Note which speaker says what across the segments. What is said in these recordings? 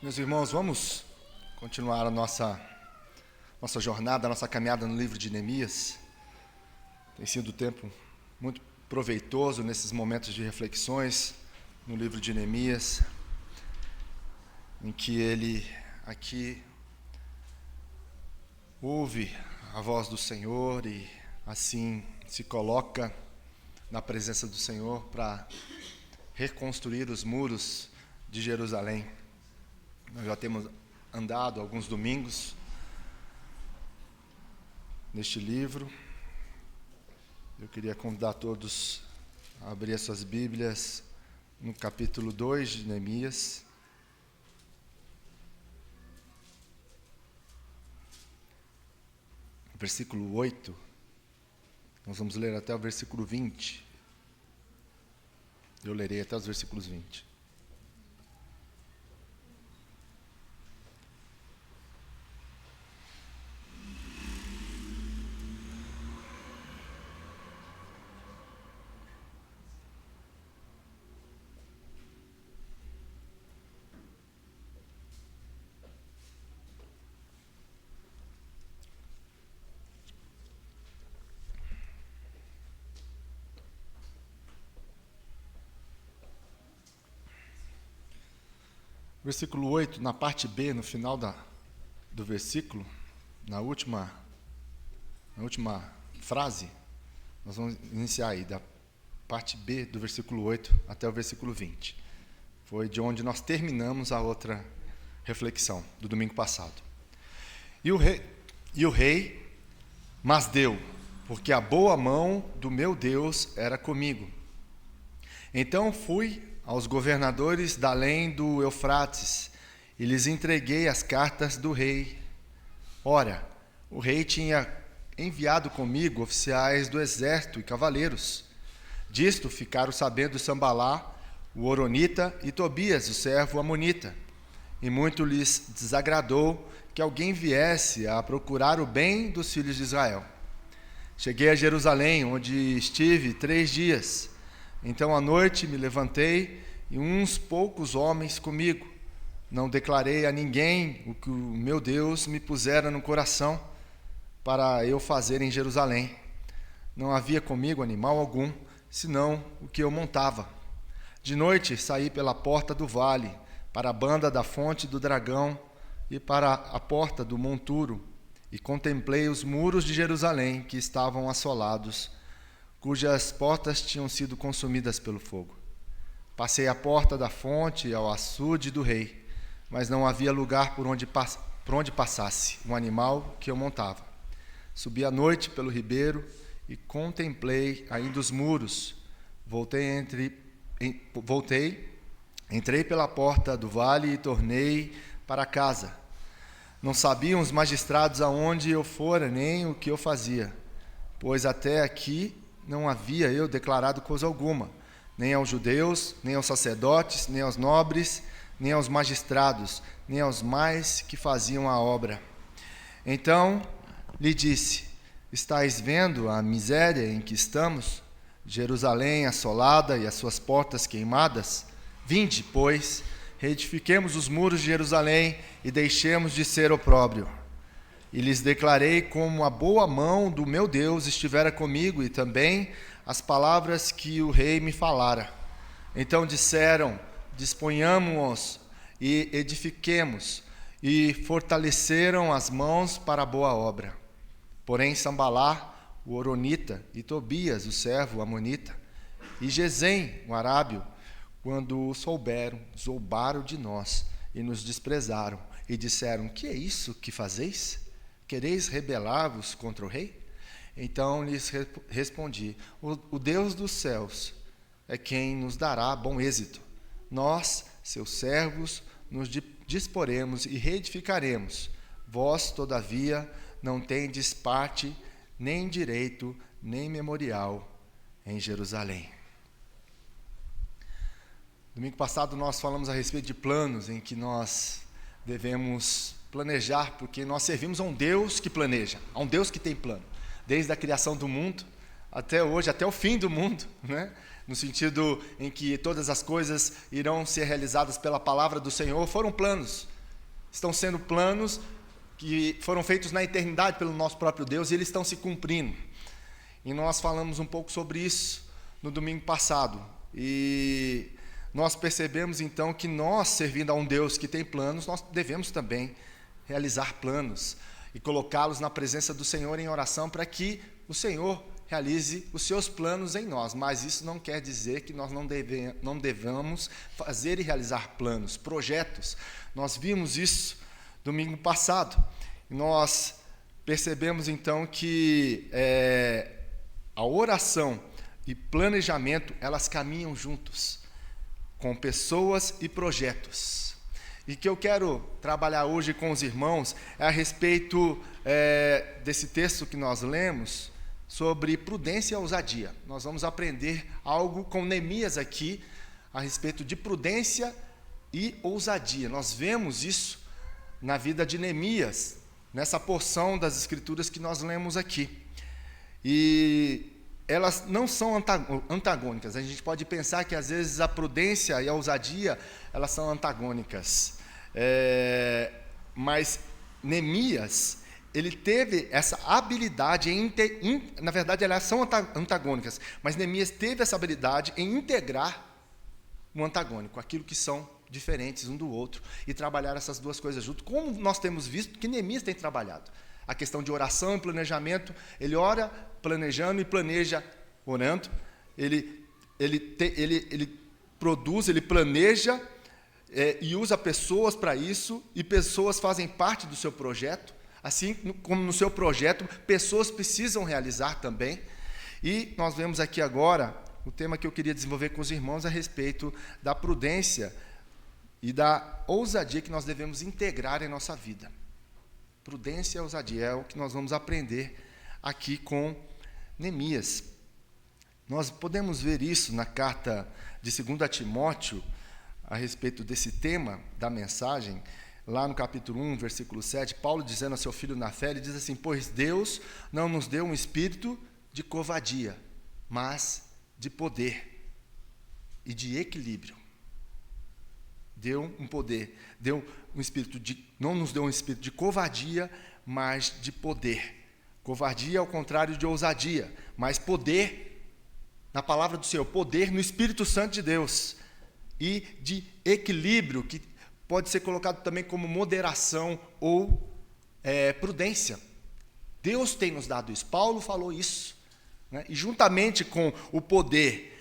Speaker 1: Meus irmãos, vamos continuar a nossa jornada, a nossa caminhada no livro de Neemias. Tem sido um tempo muito proveitoso nesses momentos de reflexões no livro de Neemias, em que ele aqui ouve a voz do Senhor e assim se coloca na presença do Senhor para reconstruir os muros de Jerusalém. Nós já temos andado alguns domingos neste livro. Eu queria convidar todos a abrir as suas Bíblias no capítulo 2 de Neemias. Versículo 8. Nós vamos ler até o versículo 20. Eu lerei até os versículos 20. Versículo 8, na parte B, no final do versículo, na última frase, nós vamos iniciar aí, da parte B do versículo 8 até o versículo 20. Foi de onde nós terminamos a outra reflexão do domingo passado. E o rei, mas deu, porque a boa mão do meu Deus era comigo. Então fui aos governadores da além do Eufrates, e lhes entreguei as cartas do rei. Ora, o rei tinha enviado comigo oficiais do exército e cavaleiros. Disto ficaram sabendo Sambalá, o Horonita, e Tobias, o servo amonita. E muito lhes desagradou que alguém viesse a procurar o bem dos filhos de Israel. Cheguei a Jerusalém, onde estive 3 dias. Então à noite me levantei e uns poucos homens comigo. Não declarei a ninguém o que o meu Deus me pusera no coração para eu fazer em Jerusalém. Não havia comigo animal algum, senão o que eu montava. De noite saí pela porta do vale, para a banda da fonte do dragão e para a porta do monturo, e contemplei os muros de Jerusalém que estavam assolados, cujas portas tinham sido consumidas pelo fogo. Passei a porta da fonte ao açude do rei, mas não havia lugar por onde passasse o animal que eu montava. Subi à noite pelo ribeiro e contemplei ainda os muros. Entrei pela porta do vale e tornei para casa. Não sabiam os magistrados aonde eu fora, nem o que eu fazia, pois até aqui não havia eu declarado coisa alguma, nem aos judeus, nem aos sacerdotes, nem aos nobres, nem aos magistrados, nem aos mais que faziam a obra. Então lhe disse: estais vendo a miséria em que estamos, Jerusalém assolada e as suas portas queimadas? Vinde, pois, reedifiquemos os muros de Jerusalém e deixemos de ser opróbrio. E lhes declarei como a boa mão do meu Deus estivera comigo, e também as palavras que o rei me falara. Então disseram: disponhamos-nos e edifiquemos, e fortaleceram as mãos para a boa obra. Porém Sambalá, o Horonita, e Tobias, o servo amonita, e Gesem, o arábio, quando o souberam, zombaram de nós e nos desprezaram, e disseram: que é isso que fazeis? Quereis rebelar-vos contra o rei? Então lhes respondi: o Deus dos céus é quem nos dará bom êxito. Nós, seus servos, nos disporemos e reedificaremos. Vós, todavia, não tendes parte, nem direito, nem memorial em Jerusalém. Domingo passado nós falamos a respeito de planos em que nós devemos planejar, porque nós servimos a um Deus que planeja, a um Deus que tem plano, desde a criação do mundo até hoje, até o fim do mundo, né? No sentido em que todas as coisas irão ser realizadas pela palavra do Senhor. Foram planos Estão sendo planos que foram feitos na eternidade pelo nosso próprio Deus e eles estão se cumprindo. E nós falamos um pouco sobre isso no domingo passado. E nós percebemos então que nós, servindo a um Deus que tem planos, nós devemos também realizar planos e colocá-los na presença do Senhor em oração para que o Senhor realize os seus planos em nós. Mas isso não quer dizer que nós não devamos fazer e realizar planos, projetos. Nós vimos isso domingo passado. Nós percebemos então que a oração e planejamento, elas caminham juntos, com pessoas e projetos. E que eu quero trabalhar hoje com os irmãos é a respeito desse texto que nós lemos, sobre prudência e ousadia. Nós vamos aprender algo com Neemias aqui, a respeito de prudência e ousadia. Nós vemos isso na vida de Neemias, nessa porção das Escrituras que nós lemos aqui. E elas não são antagônicas. A gente pode pensar que, às vezes, a prudência e a ousadia, elas são antagônicas. Mas Neemias, ele teve essa habilidade na verdade, elas são antagônicas, mas Neemias teve essa habilidade em integrar o antagônico, aquilo que são diferentes um do outro, e trabalhar essas duas coisas junto, como nós temos visto que Neemias tem trabalhado. A questão de oração e planejamento, ele ora planejando e planeja orando, ele produz, ele planeja e usa pessoas para isso, e pessoas fazem parte do seu projeto, assim como no seu projeto, pessoas precisam realizar também. E nós vemos aqui agora o tema que eu queria desenvolver com os irmãos a respeito da prudência e da ousadia que nós devemos integrar em nossa vida. Prudência e ousadia é o que nós vamos aprender aqui com Neemias. Nós podemos ver isso na carta de 2 Timóteo, a respeito desse tema da mensagem, lá no capítulo 1, versículo 7, Paulo dizendo a seu filho na fé, ele diz assim: pois Deus não nos deu um espírito de covardia, mas de poder e de equilíbrio. Deu um poder, não nos deu um espírito de covardia, mas de poder. Covardia é o contrário de ousadia, mas poder, na palavra do Senhor, poder no Espírito Santo de Deus, e de equilíbrio, que pode ser colocado também como moderação ou prudência. Deus tem nos dado isso. Paulo falou isso, né? E juntamente com o poder,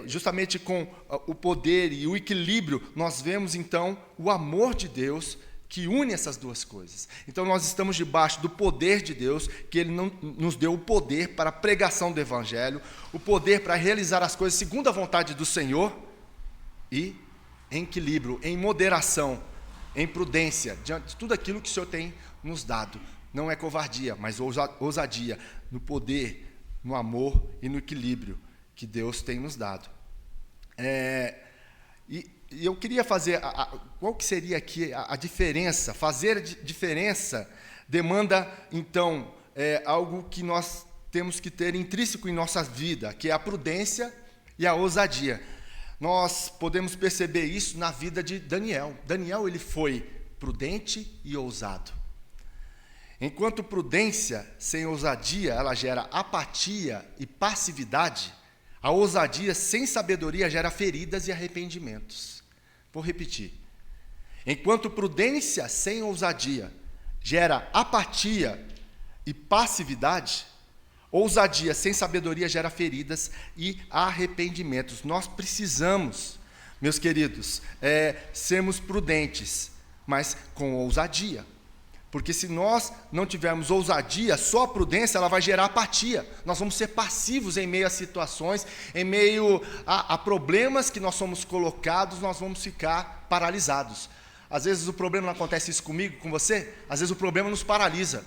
Speaker 1: justamente com o poder e o equilíbrio, nós vemos então o amor de Deus que une essas duas coisas. Então nós estamos debaixo do poder de Deus, que Ele não nos deu o poder para a pregação do Evangelho, o poder para realizar as coisas segundo a vontade do Senhor, e em equilíbrio, em moderação, em prudência, diante de tudo aquilo que o Senhor tem nos dado. Não é covardia, mas ousadia, no poder, no amor e no equilíbrio que Deus tem nos dado. E eu queria fazer, qual que seria aqui a diferença? Fazer a diferença demanda, então, algo que nós temos que ter intrínseco em nossa vida, que é a prudência e a ousadia. Nós podemos perceber isso na vida de Daniel. Daniel, ele foi prudente e ousado. Enquanto prudência sem ousadia, ela gera apatia e passividade, a ousadia sem sabedoria gera feridas e arrependimentos. Vou repetir. Enquanto prudência sem ousadia gera apatia e passividade, ousadia sem sabedoria gera feridas e arrependimentos. Nós precisamos, meus queridos, sermos prudentes, mas com ousadia. Porque se nós não tivermos ousadia, só a prudência, ela vai gerar apatia. Nós vamos ser passivos em meio a situações, em meio a problemas que nós somos colocados, nós vamos ficar paralisados. Às vezes o problema não acontece isso comigo, com você, às vezes o problema nos paralisa.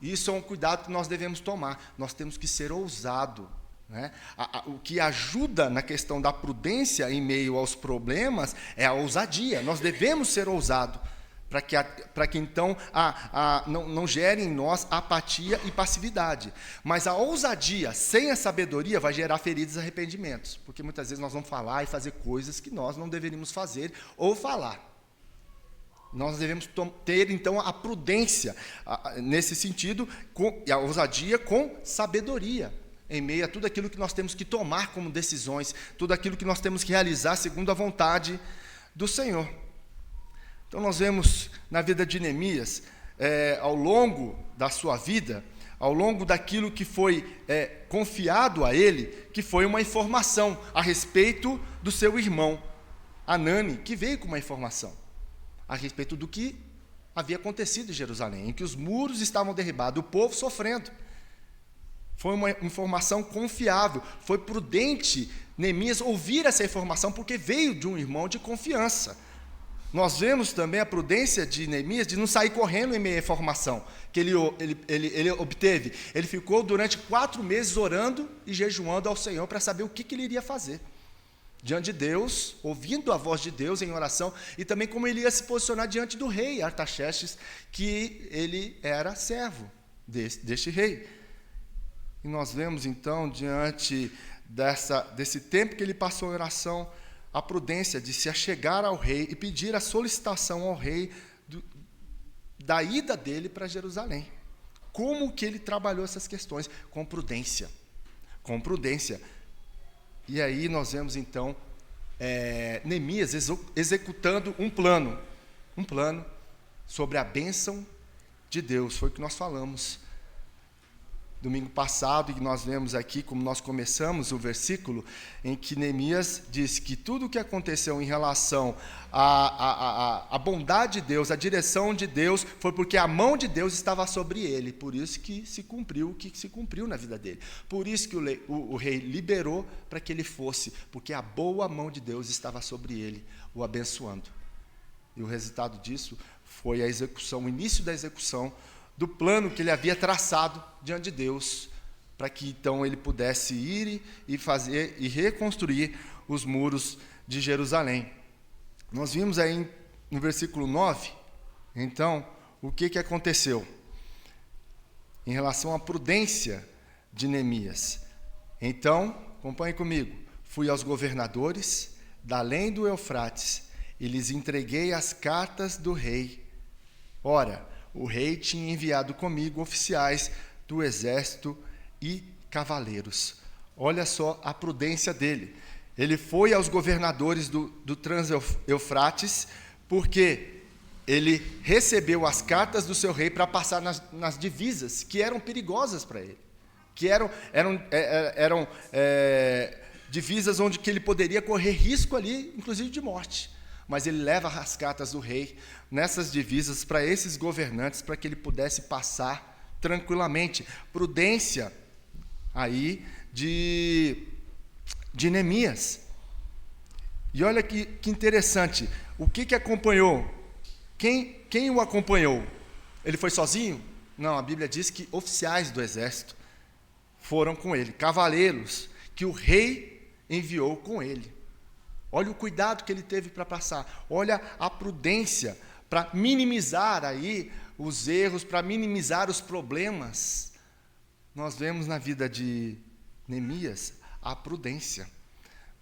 Speaker 1: Isso é um cuidado que nós devemos tomar. Nós temos que ser ousado, né? O que ajuda na questão da prudência em meio aos problemas é a ousadia. Nós devemos ser ousados, para que então não gere em nós apatia e passividade. Mas a ousadia sem a sabedoria vai gerar feridas e arrependimentos, porque muitas vezes nós vamos falar e fazer coisas que nós não deveríamos fazer ou falar. Nós devemos ter, então, a prudência, nesse sentido, e a ousadia com sabedoria, em meio a tudo aquilo que nós temos que tomar como decisões, tudo aquilo que nós temos que realizar segundo a vontade do Senhor. Então, nós vemos na vida de Neemias, ao longo da sua vida, ao longo daquilo que foi confiado a ele, que foi uma informação a respeito do seu irmão, Hanani, que veio com uma informação a respeito do que havia acontecido em Jerusalém, em que os muros estavam derribados, o povo sofrendo. Foi uma informação confiável, foi prudente Neemias ouvir essa informação, porque veio de um irmão de confiança. Nós vemos também a prudência de Neemias de não sair correndo em meio à informação que ele obteve. Ele ficou durante 4 meses orando e jejuando ao Senhor para saber o que ele iria fazer diante de Deus, ouvindo a voz de Deus em oração, e também como ele ia se posicionar diante do rei Artaxerxes, que ele era servo deste rei. E nós vemos, então, diante desse tempo que ele passou em oração, a prudência de se achegar ao rei e pedir a solicitação ao rei da ida dele para Jerusalém. Como que ele trabalhou essas questões? Com prudência. Com prudência. E aí nós vemos, então, Neemias executando um plano sobre a bênção de Deus. Foi o que nós falamos domingo passado, e nós vemos aqui, como nós começamos o versículo, em que Neemias diz que tudo o que aconteceu em relação à bondade de Deus, à direção de Deus, foi porque a mão de Deus estava sobre ele, por isso que se cumpriu o que se cumpriu na vida dele. Por isso que o rei liberou para que ele fosse, porque a boa mão de Deus estava sobre ele, o abençoando. E o resultado disso foi a execução, o início da execução do plano que ele havia traçado diante de Deus, para que então ele pudesse ir e fazer e reconstruir os muros de Jerusalém. Nós vimos aí no versículo 9, então, o que aconteceu em relação à prudência de Neemias. Então, acompanhe comigo, fui aos governadores da além do Eufrates e lhes entreguei as cartas do rei. Ora, o rei tinha enviado comigo oficiais do exército e cavaleiros. Olha só a prudência dele. Ele foi aos governadores do Trans-Eufrates, porque ele recebeu as cartas do seu rei para passar nas divisas, que eram perigosas para ele, que eram divisas onde que ele poderia correr risco ali, inclusive de morte. Mas ele leva as cartas do rei nessas divisas para esses governantes, para que ele pudesse passar tranquilamente. Prudência aí de Neemias. E olha que interessante, o que acompanhou? Quem o acompanhou? Ele foi sozinho? Não, a Bíblia diz que oficiais do exército foram com ele, cavaleiros que o rei enviou com ele. Olha o cuidado que ele teve para passar. Olha a prudência para minimizar aí os erros, para minimizar os problemas. Nós vemos na vida de Neemias a prudência.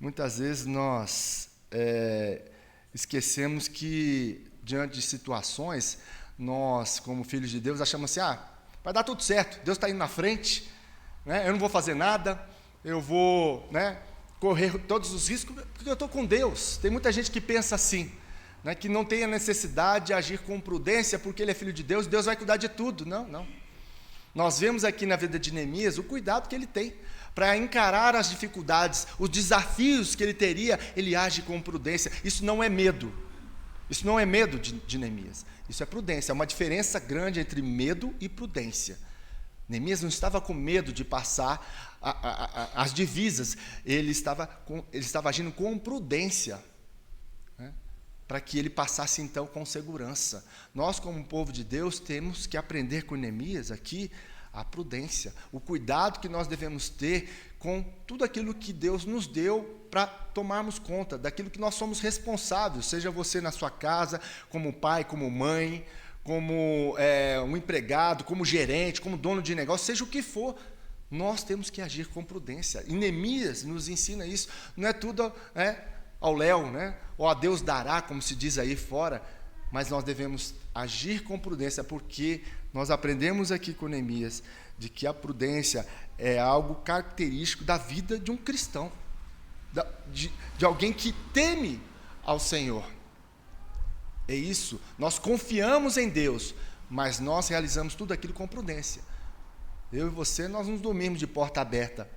Speaker 1: Muitas vezes nós esquecemos que, diante de situações, nós, como filhos de Deus, achamos assim, vai dar tudo certo, Deus está indo na frente, né? Eu não vou fazer nada, eu vou, correr todos os riscos, porque eu estou com Deus. Tem muita gente que pensa assim, que não tem a necessidade de agir com prudência, porque ele é filho de Deus, Deus vai cuidar de tudo. Não. Nós vemos aqui na vida de Neemias o cuidado que ele tem para encarar as dificuldades, os desafios que ele teria, ele age com prudência. Isso não é medo. Isso não é medo de Neemias. Isso é prudência. É uma diferença grande entre medo e prudência. Neemias não estava com medo de passar as divisas, ele estava agindo com prudência, para que ele passasse então com segurança. Nós, como povo de Deus, temos que aprender com Neemias aqui a prudência, o cuidado que nós devemos ter com tudo aquilo que Deus nos deu para tomarmos conta, daquilo que nós somos responsáveis, seja você na sua casa, como pai, como mãe, como um empregado, como gerente, como dono de negócio, seja o que for, nós temos que agir com prudência. E Neemias nos ensina isso. Não é tudo ao léu, ou a Deus dará, como se diz aí fora. mas nós devemos agir com prudência, porque nós aprendemos aqui com Neemias de que a prudência é algo característico da vida de um cristão, de alguém que teme ao Senhor. É isso, nós confiamos em Deus, mas nós realizamos tudo aquilo com prudência. Eu e você, nós não dormimos de porta aberta,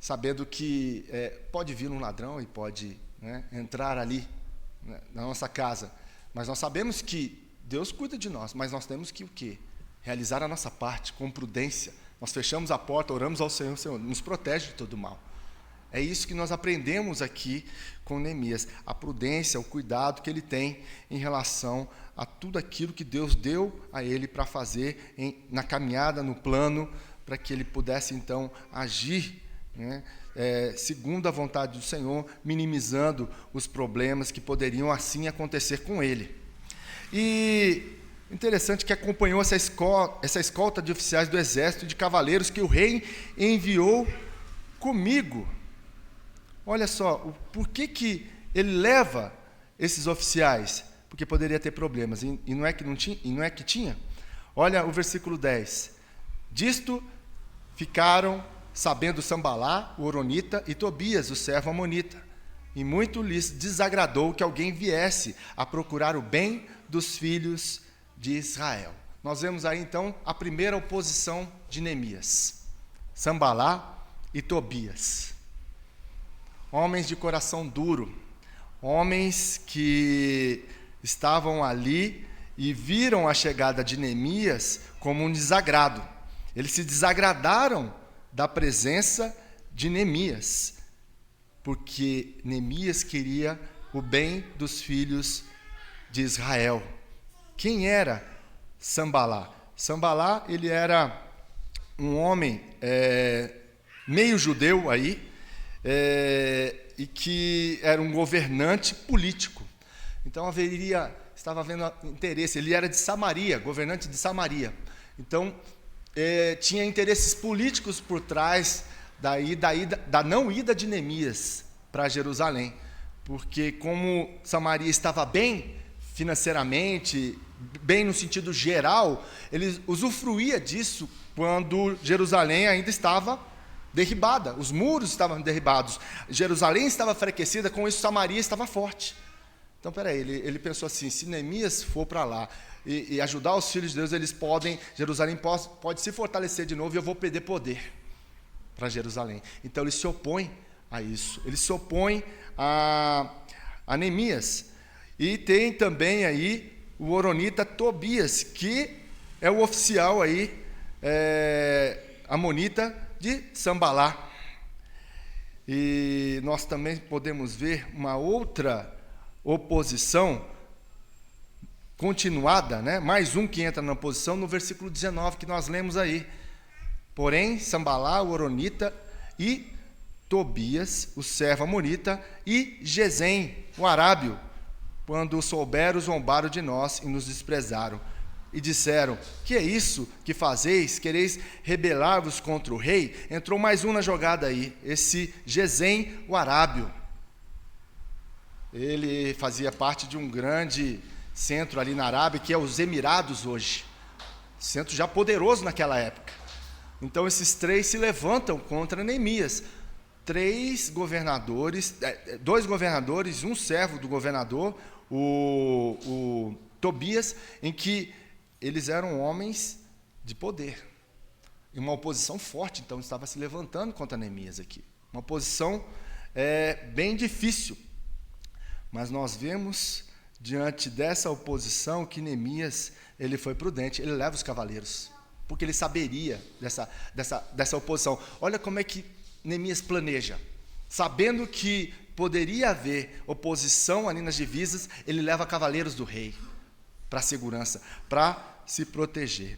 Speaker 1: sabendo que pode vir um ladrão e pode, né, entrar ali, né, na nossa casa, mas nós sabemos que Deus cuida de nós, mas nós temos que o quê? Realizar a nossa parte com prudência. Nós fechamos a porta, oramos ao Senhor, Senhor, nos protege de todo mal. É isso que nós aprendemos aqui com Neemias, a prudência, o cuidado que ele tem em relação a tudo aquilo que Deus deu a ele para fazer na caminhada, no plano, para que ele pudesse então agir, né, segundo a vontade do Senhor, minimizando os problemas que poderiam assim acontecer com ele. E interessante que acompanhou essa escolta de oficiais do exército e de cavaleiros que o rei enviou comigo. Olha só, por que ele leva esses oficiais? Porque poderia ter problemas, e não é que não tinha, e não é que tinha. Olha o versículo 10. Disto ficaram sabendo Sambalá, o horonita, e Tobias, o servo amonita. E muito lhes desagradou que alguém viesse a procurar o bem dos filhos de Israel. Nós vemos aí, então, a primeira oposição de Neemias. Sambalá e Tobias. Homens de coração duro, homens que estavam ali e viram a chegada de Neemias como um desagrado. Eles se desagradaram da presença de Neemias, porque Neemias queria o bem dos filhos de Israel. Quem era Sambalá? Sambalá, ele era um homem meio judeu aí, e que era um governante político. Então estava havendo interesse, ele era de Samaria, governante de Samaria. Então, tinha interesses políticos por trás da não ida de Neemias para Jerusalém, porque como Samaria estava bem financeiramente, bem no sentido geral, ele usufruía disso quando Jerusalém ainda estava derribada, os muros estavam derribados, Jerusalém estava enfraquecida, com isso Samaria estava forte. Então, ele pensou assim, se Neemias for para lá e ajudar os filhos de Deus, Jerusalém pode se fortalecer de novo e eu vou perder poder para Jerusalém. Então, ele se opõe a isso, ele se opõe a Neemias. E tem também aí o horonita Tobias, que é o oficial aí, amonita de Sambalá. E nós também podemos ver uma outra oposição continuada, né? Mais um que entra na oposição no versículo 19 que nós lemos aí. Porém, Sambalá, o horonita, e Tobias, o servo amonita, e Gesem, o arábio, quando souberam, zombaram de nós e nos desprezaram. E disseram, que é isso que fazeis? Quereis rebelar-vos contra o rei? Entrou mais um na jogada aí, esse Gesem, o arábio. Ele fazia parte de um grande centro ali na Arábia, que é os Emirados hoje. Centro já poderoso naquela época. Então esses três se levantam contra Neemias. 3 governadores, 2 governadores, um servo do governador, o Tobias, em que eles eram homens de poder. E uma oposição forte, então, estava se levantando contra Neemias aqui. Uma oposição bem difícil. Mas nós vemos, diante dessa oposição, que Neemias, ele foi prudente, ele leva os cavaleiros, porque ele saberia dessa oposição. Olha como é que Neemias planeja. Sabendo que poderia haver oposição ali nas divisas, ele leva cavaleiros do rei para a segurança, para se proteger.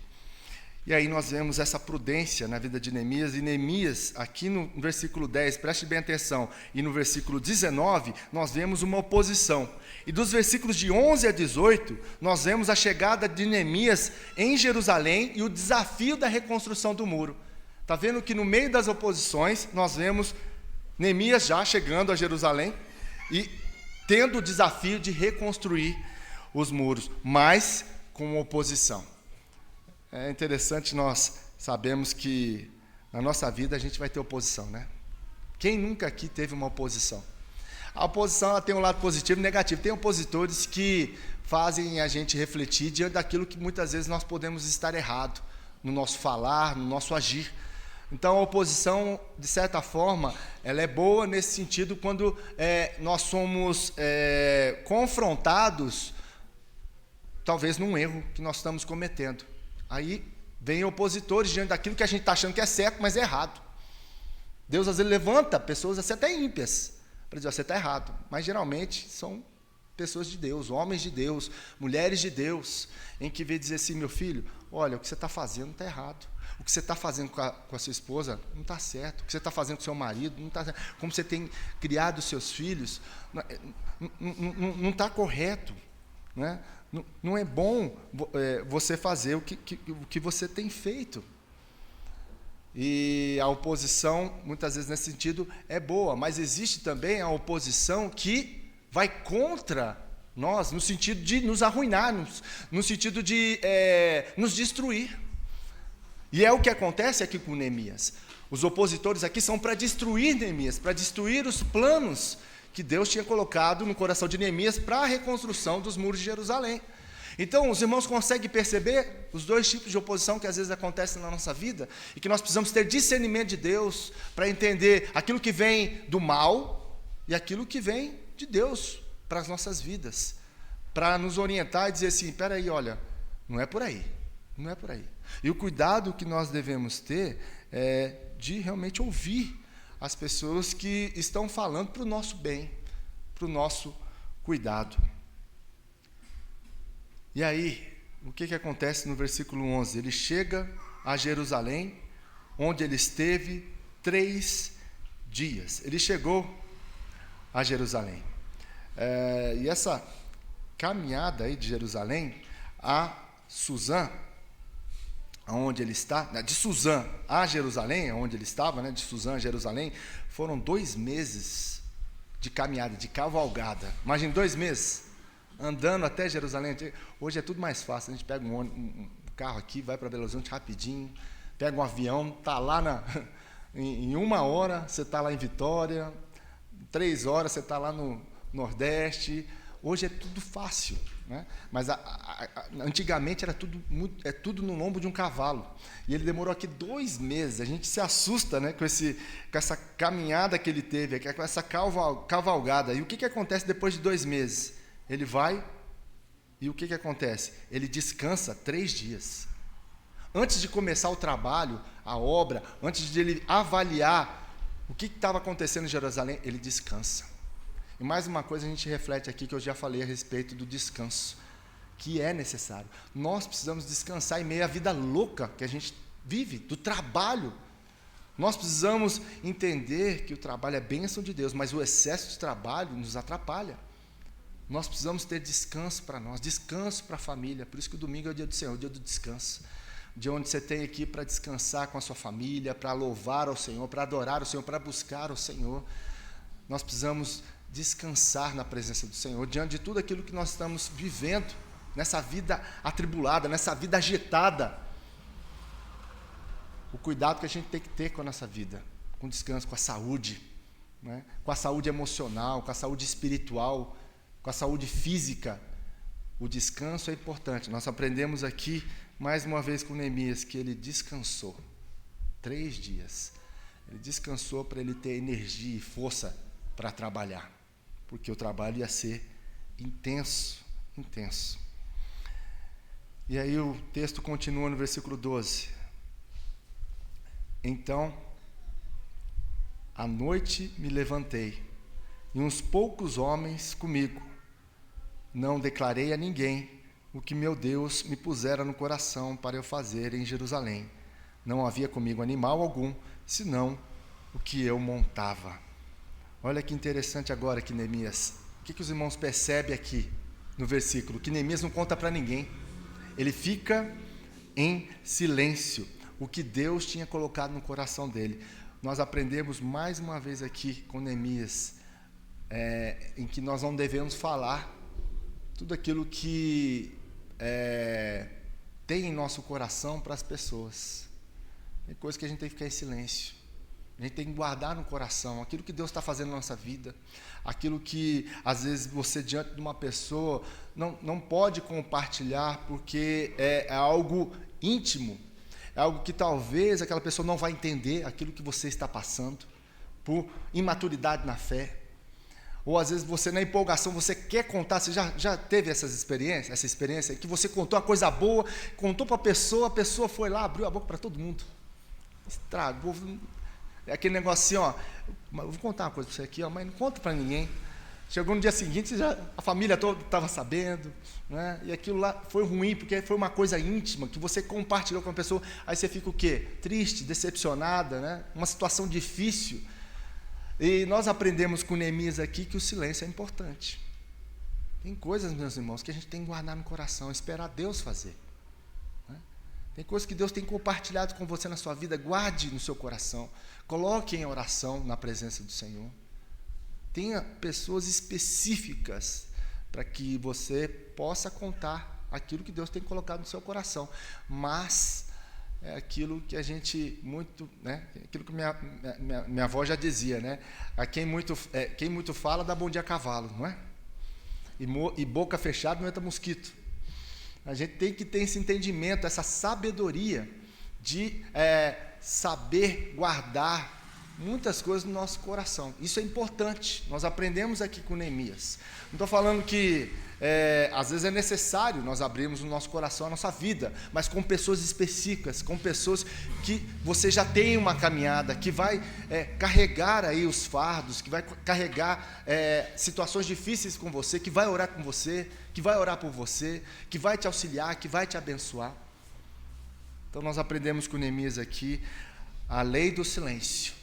Speaker 1: E aí nós vemos essa prudência na vida de Neemias, e Neemias, aqui no versículo 10, preste bem atenção, e no versículo 19, nós vemos uma oposição. E dos versículos de 11 a 18, nós vemos a chegada de Neemias em Jerusalém e o desafio da reconstrução do muro. Está vendo que no meio das oposições, nós vemos Neemias já chegando a Jerusalém e tendo o desafio de reconstruir os muros, mas com oposição. É interessante, nós sabemos que na nossa vida a gente vai ter oposição, né? Quem nunca aqui teve uma oposição? A oposição ela tem um lado positivo e negativo. Tem opositores que fazem a gente refletir diante daquilo que muitas vezes nós podemos estar errado no nosso falar, no nosso agir. Então, a oposição, de certa forma, ela é boa nesse sentido quando nós somos confrontados, talvez num erro que nós estamos cometendo. Aí vem opositores diante daquilo que a gente está achando que é certo, mas é errado. Deus, às vezes, levanta pessoas até ímpias para dizer, você está errado. Mas, geralmente, são pessoas de Deus, homens de Deus, mulheres de Deus, em que vem dizer assim, meu filho, olha, o que você está fazendo não está errado. O que você está fazendo com a sua esposa não está certo. O que você está fazendo com o seu marido não está certo. Como você tem criado os seus filhos, não está correto. Né? Não é bom você fazer o que você tem feito. E a oposição, muitas vezes nesse sentido, é boa, mas existe também a oposição que vai contra nós, no sentido de nos arruinar, no sentido de nos destruir. E é o que acontece aqui com Neemias. Os opositores aqui são para destruir Neemias, para destruir os planos que Deus tinha colocado no coração de Neemias para a reconstrução dos muros de Jerusalém. Então, os irmãos conseguem perceber os dois tipos de oposição que às vezes acontecem na nossa vida e que nós precisamos ter discernimento de Deus para entender aquilo que vem do mal e aquilo que vem de Deus para as nossas vidas, para nos orientar e dizer assim, espera aí, olha, não é por aí, não é por aí. E o cuidado que nós devemos ter é de realmente ouvir as pessoas que estão falando para o nosso bem, para o nosso cuidado. E aí, o que acontece no versículo 11? Ele chega a Jerusalém, onde ele esteve 3 dias. Ele chegou a Jerusalém. E essa caminhada aí de Jerusalém a Suzã, onde ele está, de Suzã a Jerusalém, onde ele estava, né, de Suzã a Jerusalém, foram 2 meses de caminhada, de cavalgada. Imagina, 2 meses. Andando até Jerusalém. Hoje é tudo mais fácil, a gente pega um carro aqui, vai para Belo Horizonte rapidinho, pega um avião, está lá em 1 hora, você está lá em Vitória, 3 horas você está lá no Nordeste. Hoje é tudo fácil, né? Mas antigamente era tudo no lombo de um cavalo. E ele demorou aqui 2 meses. A gente se assusta, né, com essa caminhada que ele teve, com essa cavalgada. E o que acontece depois de 2 meses? Ele vai, e o que acontece? Ele descansa 3 dias. Antes de começar o trabalho, a obra, antes de ele avaliar o que estava acontecendo em Jerusalém, ele descansa. E mais uma coisa a gente reflete aqui, que eu já falei a respeito do descanso, que é necessário. Nós precisamos descansar em meio à vida louca que a gente vive, do trabalho. Nós precisamos entender que o trabalho é bênção de Deus, mas o excesso de trabalho nos atrapalha. Nós precisamos ter descanso para nós, descanso para a família. Por isso que o domingo é o dia do Senhor, o dia do descanso. O dia onde você tem aqui para descansar com a sua família, para louvar ao Senhor, para adorar ao Senhor, para buscar ao Senhor. Nós precisamos descansar na presença do Senhor, diante de tudo aquilo que nós estamos vivendo, nessa vida atribulada, nessa vida agitada. O cuidado que a gente tem que ter com a nossa vida, com o descanso, com a saúde, né? Com a saúde emocional, com a saúde espiritual, com a saúde física. O descanso é importante. Nós aprendemos aqui, mais uma vez com Neemias, que ele descansou 3 dias. Ele descansou para ele ter energia e força para trabalhar, porque o trabalho ia ser intenso, intenso. E aí o texto continua no versículo 12. Então, à noite me levantei, e uns poucos homens comigo. Não declarei a ninguém o que meu Deus me pusera no coração para eu fazer em Jerusalém. Não havia comigo animal algum, senão o que eu montava. Olha que interessante agora que Neemias, o que os irmãos percebem aqui no versículo? Que Neemias não conta para ninguém. Ele fica em silêncio, o que Deus tinha colocado no coração dele. Nós aprendemos mais uma vez aqui com Neemias, em que nós não devemos falar tudo aquilo que tem em nosso coração para as pessoas. Tem coisa que a gente tem que ficar em silêncio. A gente tem que guardar no coração aquilo que Deus está fazendo na nossa vida, aquilo que, às vezes, você, diante de uma pessoa, não pode compartilhar, porque é algo íntimo, é algo que talvez aquela pessoa não vai entender aquilo que você está passando, por imaturidade na fé. Ou, às vezes, você, na empolgação, você quer contar, você já teve essa experiência, que você contou uma coisa boa, contou para a pessoa foi lá, abriu a boca para todo mundo, estragou. É aquele negocinho, ó, eu vou contar uma coisa para você aqui, ó, mas não conta para ninguém. Chegou no dia seguinte, a família toda estava sabendo, né? E aquilo lá foi ruim, porque foi uma coisa íntima, que você compartilhou com a pessoa, aí você fica o quê? Triste, decepcionada, né? Uma situação difícil. E nós aprendemos com Neemias aqui que o silêncio é importante. Tem coisas, meus irmãos, que a gente tem que guardar no coração, esperar Deus fazer. Tem coisas que Deus tem compartilhado com você na sua vida, guarde no seu coração, coloque em oração na presença do Senhor. Tenha pessoas específicas para que você possa contar aquilo que Deus tem colocado no seu coração. Mas é aquilo que a gente muito, né? Aquilo que minha avó já dizia, né? Quem muito fala dá bom dia a cavalo, não é? E boca fechada não entra mosquito. A gente tem que ter esse entendimento, essa sabedoria de saber guardar muitas coisas no nosso coração. Isso é importante. Nós aprendemos aqui com Neemias. Não estou falando que às vezes é necessário nós abrirmos o nosso coração, a nossa vida, mas com pessoas específicas, com pessoas que você já tem uma caminhada, que vai carregar aí os fardos, que vai carregar situações difíceis com você, que vai orar com você, que vai orar por você, que vai te auxiliar, que vai te abençoar. Então nós aprendemos com Neemias aqui a lei do silêncio,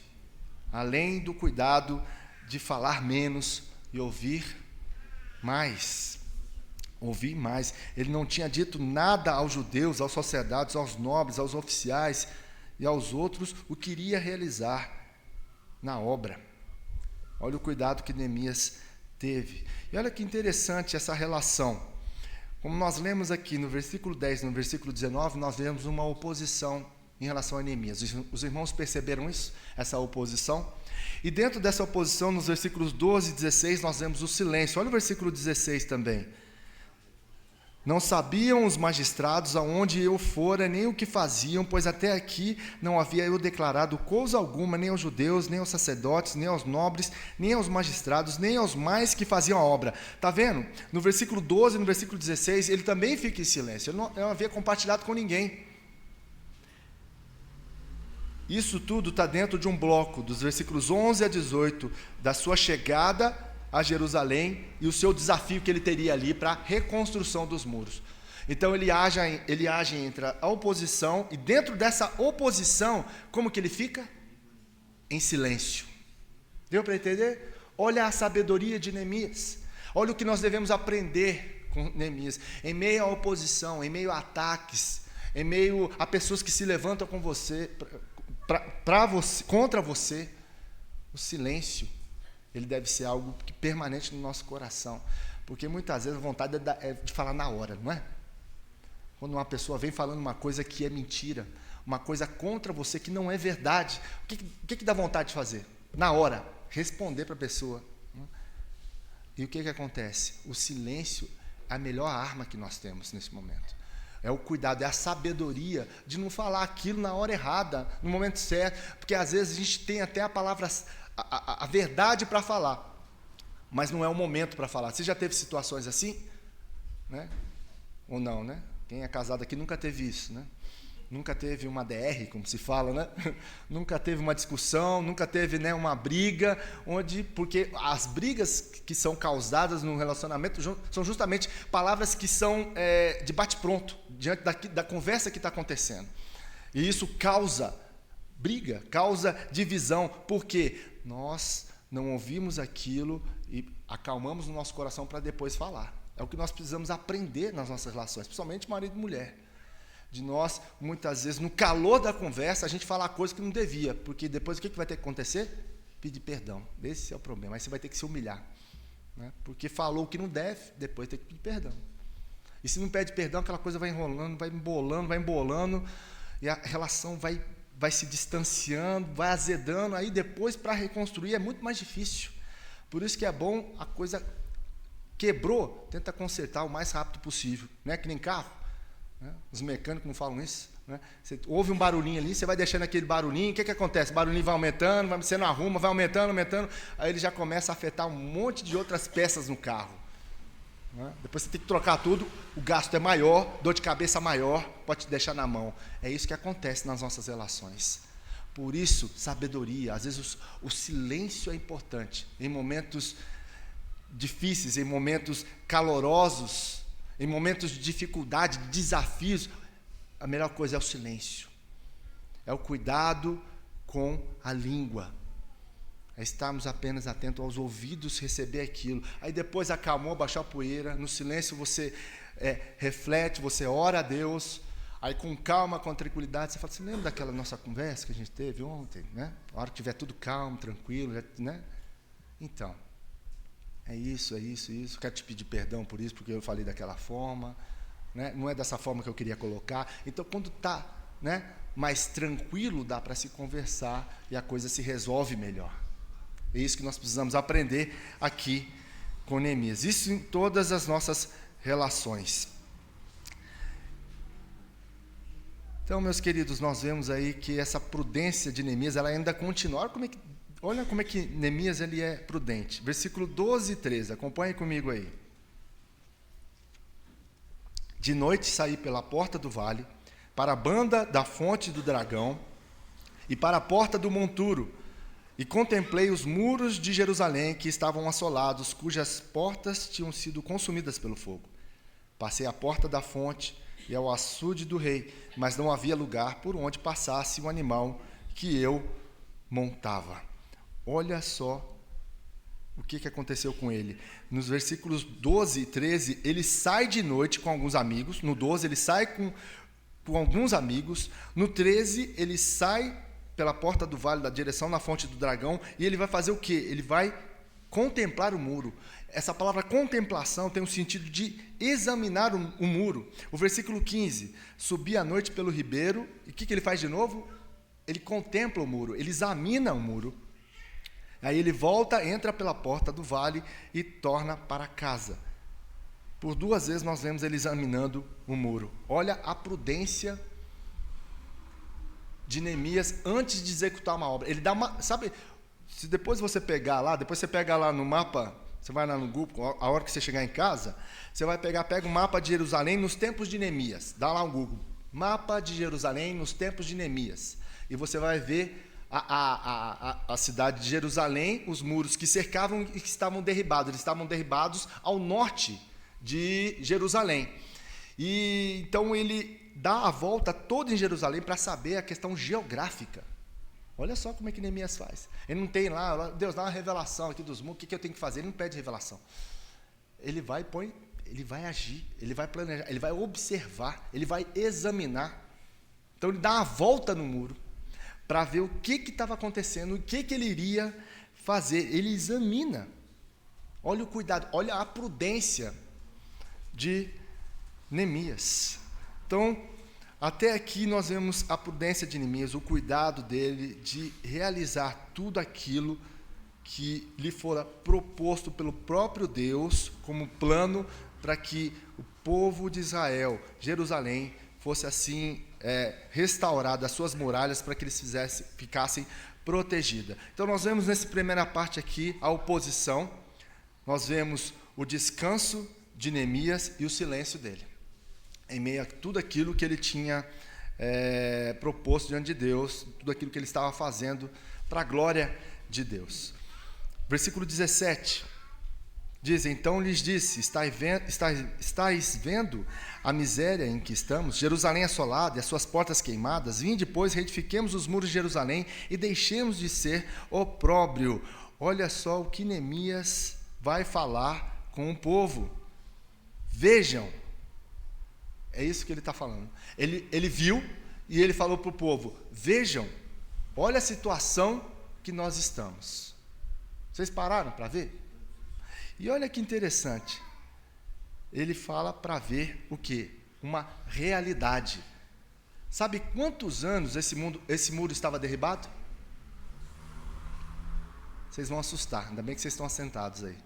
Speaker 1: além do cuidado de falar menos e ouvir mais. Ouvir mais. Ele não tinha dito nada aos judeus, aos sacerdotes, aos nobres, aos oficiais e aos outros o que iria realizar na obra. Olha o cuidado que Neemias teve. E olha que interessante essa relação. Como nós lemos aqui no versículo 10, no versículo 19, nós vemos uma oposição em relação a Neemias. Os irmãos perceberam isso? Essa oposição? E dentro dessa oposição, nos versículos 12 e 16, nós vemos o silêncio. Olha o versículo 16 também. Não sabiam os magistrados aonde eu fora, nem o que faziam, pois até aqui não havia eu declarado coisa alguma, nem aos judeus, nem aos sacerdotes, nem aos nobres, nem aos magistrados, nem aos mais que faziam a obra. Está vendo? No versículo 12 e no versículo 16, ele também fica em silêncio. Ele não havia compartilhado com ninguém. Isso tudo está dentro de um bloco, dos versículos 11 a 18, da sua chegada a Jerusalém e o seu desafio que ele teria ali para a reconstrução dos muros. Então ele age entre a oposição, e dentro dessa oposição, como que ele fica? Em silêncio. Deu para entender? Olha a sabedoria de Neemias. Olha o que nós devemos aprender com Neemias. Em meio à oposição, em meio a ataques, em meio a pessoas que se levantam com você, contra você, o silêncio, ele deve ser algo permanente no nosso coração, porque muitas vezes a vontade é de falar na hora, não é? Quando uma pessoa vem falando uma coisa que é mentira, uma coisa contra você que não é verdade, o que dá vontade de fazer? Na hora, responder para a pessoa. E o que acontece? O silêncio é a melhor arma que nós temos nesse momento. É o cuidado, é a sabedoria de não falar aquilo na hora errada, no momento certo, porque às vezes a gente tem até a palavra, a verdade para falar, mas não é o momento para falar. Você já teve situações assim? Né? Ou não, né? Quem é casado aqui nunca teve isso, né? Nunca teve uma DR, como se fala, né? Nunca teve uma discussão, nunca teve, né, uma briga, porque as brigas que são causadas no relacionamento são justamente palavras que são de bate-pronto, diante da conversa que está acontecendo. E isso causa briga, causa divisão, porque nós não ouvimos aquilo e acalmamos o nosso coração para depois falar. É o que nós precisamos aprender nas nossas relações, principalmente marido e mulher. De nós, muitas vezes, no calor da conversa, a gente falar coisa que não devia, porque depois o que vai ter que acontecer? Pedir perdão. Esse é o problema. Aí você vai ter que se humilhar. né? Porque falou o que não deve, depois tem que pedir perdão. E se não pede perdão, aquela coisa vai enrolando, vai embolando, e a relação vai se distanciando, vai azedando, aí depois, para reconstruir, é muito mais difícil. Por isso que é bom, a coisa quebrou, tenta consertar o mais rápido possível. Não é que nem carro, né? Os mecânicos não falam isso. Né? Você ouve um barulhinho ali, você vai deixando aquele barulhinho, o que acontece? O barulhinho vai aumentando, você não arruma, vai aumentando, aí ele já começa a afetar um monte de outras peças no carro. Né? Depois você tem que trocar tudo, o gasto é maior, dor de cabeça maior, pode te deixar na mão. É isso que acontece nas nossas relações. Por isso, sabedoria, às vezes o silêncio é importante, em momentos difíceis, em momentos calorosos, em momentos de dificuldade, de desafios, a melhor coisa é o silêncio, é o cuidado com a língua, é estarmos apenas atentos aos ouvidos, receber aquilo, aí depois acalmou, baixou a poeira, no silêncio você reflete, você ora a Deus, aí com calma, com tranquilidade, você fala assim, lembra daquela nossa conversa que a gente teve ontem, né? A hora que estiver tudo calmo, tranquilo, né? Então, é isso, quero te pedir perdão por isso, porque eu falei daquela forma, né? Não é dessa forma que eu queria colocar. Então, quando está, né, mais tranquilo, dá para se conversar e a coisa se resolve melhor. É isso que nós precisamos aprender aqui com Neemias. Isso em todas as nossas relações. Então, meus queridos, nós vemos aí que essa prudência de Neemias, ela ainda continua. Olha como é que Neemias ele é prudente. Versículo 12 e 13, acompanhe comigo aí. De noite saí pela porta do vale, para a banda da fonte do dragão, e para a porta do monturo, e contemplei os muros de Jerusalém que estavam assolados, cujas portas tinham sido consumidas pelo fogo. Passei a porta da fonte e ao açude do rei, mas não havia lugar por onde passasse o animal que eu montava. Olha só o que aconteceu com ele. Nos versículos 12 e 13, ele sai de noite com alguns amigos. No 12, ele sai com alguns amigos. No 13, ele sai pela porta do vale da direção na fonte do dragão. E ele vai fazer o quê? Ele vai contemplar o muro. Essa palavra contemplação tem o sentido de examinar o muro. O versículo 15, subi à noite pelo ribeiro. E o que ele faz de novo? Ele contempla o muro, ele examina o muro. Aí ele volta, entra pela porta do vale e torna para casa. Por 2 vezes nós vemos ele examinando o muro. Olha a prudência de Neemias antes de executar uma obra. Ele dá uma, sabe, se depois você pega lá no mapa, você vai lá no Google, a hora que você chegar em casa, você vai pega o mapa de Jerusalém nos tempos de Neemias. Dá lá um Google, mapa de Jerusalém nos tempos de Neemias. E você vai ver a cidade de Jerusalém, os muros que cercavam e que estavam derribados. Eles estavam derribados ao norte de Jerusalém. E então ele dá a volta toda em Jerusalém para saber a questão geográfica. Olha só como é que Neemias faz. Ele não tem lá, Deus dá uma revelação aqui dos muros, o que eu tenho que fazer? Ele não pede revelação. Ele vai agir, ele vai planejar, ele vai observar, ele vai examinar. Então ele dá uma volta no muro para ver o que estava acontecendo, o que ele iria fazer. Ele examina. Olha o cuidado, olha a prudência de Neemias. Então, até aqui nós vemos a prudência de Neemias, o cuidado dele de realizar tudo aquilo que lhe fora proposto pelo próprio Deus como plano para que o povo de Israel, Jerusalém, fosse assim restaurada, as suas muralhas, para que eles ficassem protegidos. Então nós vemos nessa primeira parte aqui a oposição, nós vemos o descanso de Neemias e o silêncio dele, em meio a tudo aquilo que ele tinha proposto diante de Deus, tudo aquilo que ele estava fazendo para a glória de Deus. Versículo 17, diz, então lhes disse, estáis vendo a miséria em que estamos, Jerusalém assolada e as suas portas queimadas, vinde, depois reedifiquemos os muros de Jerusalém e deixemos de ser opróbrio. Olha só o que Neemias vai falar com o povo. Vejam, é isso que ele está falando. Ele viu e ele falou para o povo, vejam, olha a situação que nós estamos. Vocês pararam para ver? E olha que interessante, ele fala para ver o quê? Uma realidade. Sabe quantos anos esse muro estava derribado? Vocês vão assustar, ainda bem que vocês estão assentados aí.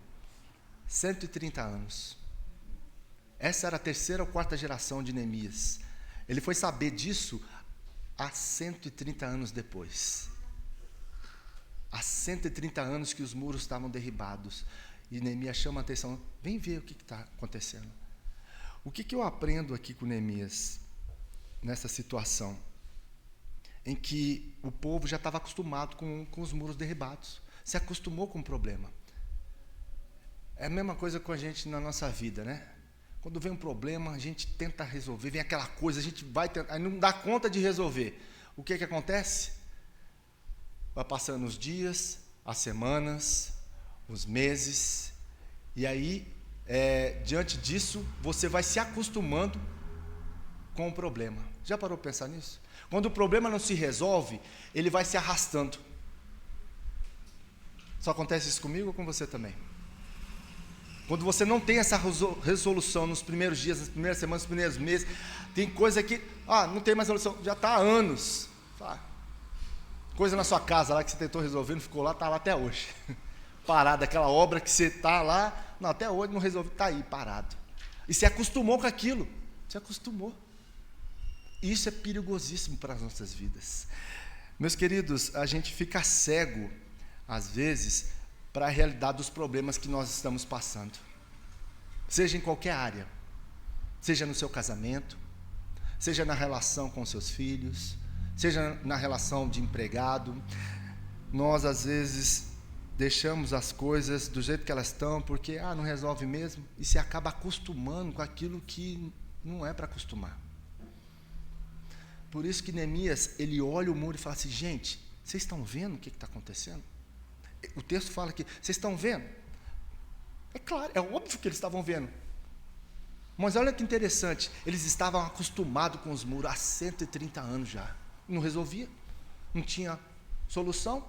Speaker 1: 130 anos. Essa era a terceira ou quarta geração de Neemias. Ele foi saber disso há 130 anos depois. Há 130 anos que os muros estavam derribados. E Neemias chama a atenção, vem ver o que está acontecendo. O que eu aprendo aqui com Neemias, nessa situação, em que o povo já estava acostumado com os muros derribados, se acostumou com o problema. É a mesma coisa com a gente na nossa vida, né? Quando vem um problema, a gente tenta resolver, vem aquela coisa, a gente vai tentar, aí não dá conta de resolver. O que acontece? Vai passando os dias, as semanas, os meses, e aí, diante disso, você vai se acostumando com o problema. Já parou para pensar nisso? Quando o problema não se resolve, ele vai se arrastando. Só acontece isso comigo ou com você também? Quando você não tem essa resolução nos primeiros dias, nas primeiras semanas, nos primeiros meses, tem coisa que, não tem mais resolução, já está há anos. Coisa na sua casa lá que você tentou resolver, não ficou lá, está lá até hoje. Parado, aquela obra que você está lá, não, até hoje não resolveu, está aí, parado. E se acostumou com aquilo, se acostumou. Isso é perigosíssimo para as nossas vidas. Meus queridos, a gente fica cego, às vezes, para a realidade dos problemas que nós estamos passando. Seja em qualquer área, seja no seu casamento, seja na relação com seus filhos, seja na relação de empregado. Nós, às vezes, deixamos as coisas do jeito que elas estão, porque, não resolve mesmo, e se acaba acostumando com aquilo que não é para acostumar. Por isso que Neemias, ele olha o muro e fala assim, gente, vocês estão vendo o que está acontecendo? O texto fala que, vocês estão vendo? É claro, é óbvio que eles estavam vendo. Mas olha que interessante, eles estavam acostumados com os muros há 130 anos já. Não resolvia, não tinha solução.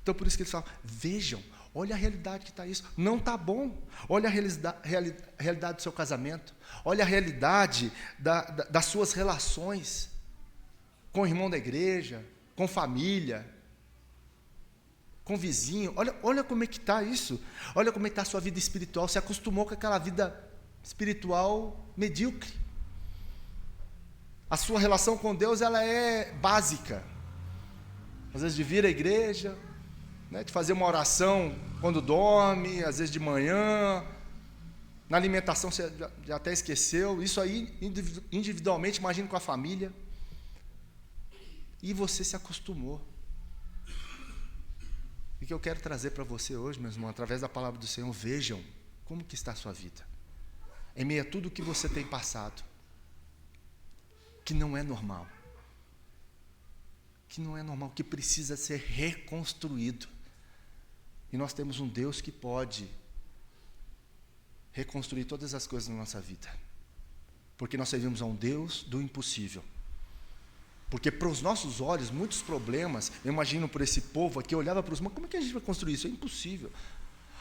Speaker 1: Então por isso que eles falam, vejam, olha a realidade que está isso. Não está bom. Olha a realidade do seu casamento. Olha a realidade das suas relações com o irmão da igreja, com família, com vizinho. Olha como é que está isso. Olha como é que está a sua vida espiritual. Se acostumou com aquela vida espiritual medíocre. A sua relação com Deus, ela é básica. Às vezes de vir à igreja, né, de fazer uma oração quando dorme, às vezes de manhã. Na alimentação você já até esqueceu. Isso aí, individualmente, imagina com a família. E você se acostumou. E o que eu quero trazer para você hoje, meus irmãos, através da palavra do Senhor, vejam como que está a sua vida. Em meio a tudo que você tem passado, que não é normal. Que não é normal, que precisa ser reconstruído. E nós temos um Deus que pode reconstruir todas as coisas na nossa vida. Porque nós servimos a um Deus do impossível. Porque para os nossos olhos, muitos problemas, eu imagino por esse povo aqui, olhava para os irmãos, como é que a gente vai construir isso? É impossível.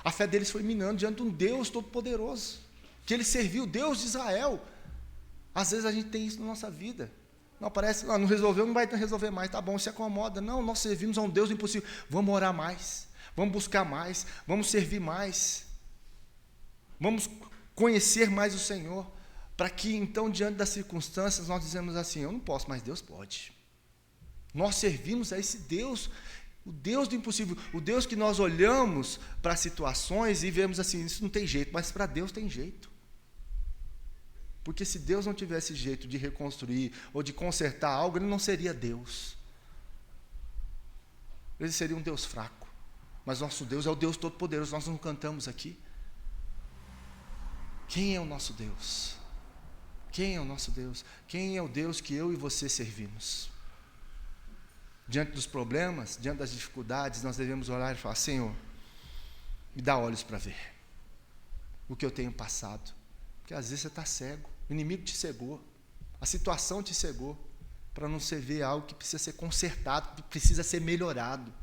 Speaker 1: A fé deles foi minando diante de um Deus todo-poderoso, que ele serviu, o Deus de Israel. Às vezes a gente tem isso na nossa vida. Não parece, não resolveu, não vai resolver mais, tá bom, se acomoda. Não, nós servimos a um Deus do impossível. Vamos orar mais, vamos buscar mais, vamos servir mais, vamos conhecer mais o Senhor. Para que, então, diante das circunstâncias, nós dizemos assim, eu não posso, mas Deus pode. Nós servimos a esse Deus, o Deus do impossível, o Deus que nós olhamos para as situações e vemos assim, isso não tem jeito, mas para Deus tem jeito. Porque se Deus não tivesse jeito de reconstruir ou de consertar algo, Ele não seria Deus. Ele seria um Deus fraco. Mas nosso Deus é o Deus todo-poderoso, nós não cantamos aqui. Quem é o nosso Deus? Quem é o nosso Deus? Quem é o Deus que eu e você servimos? Diante dos problemas, diante das dificuldades, nós devemos orar e falar, Senhor, me dá olhos para ver o que eu tenho passado. Porque às vezes você está cego, o inimigo te cegou, a situação te cegou, para não se ver algo que precisa ser consertado, que precisa ser melhorado.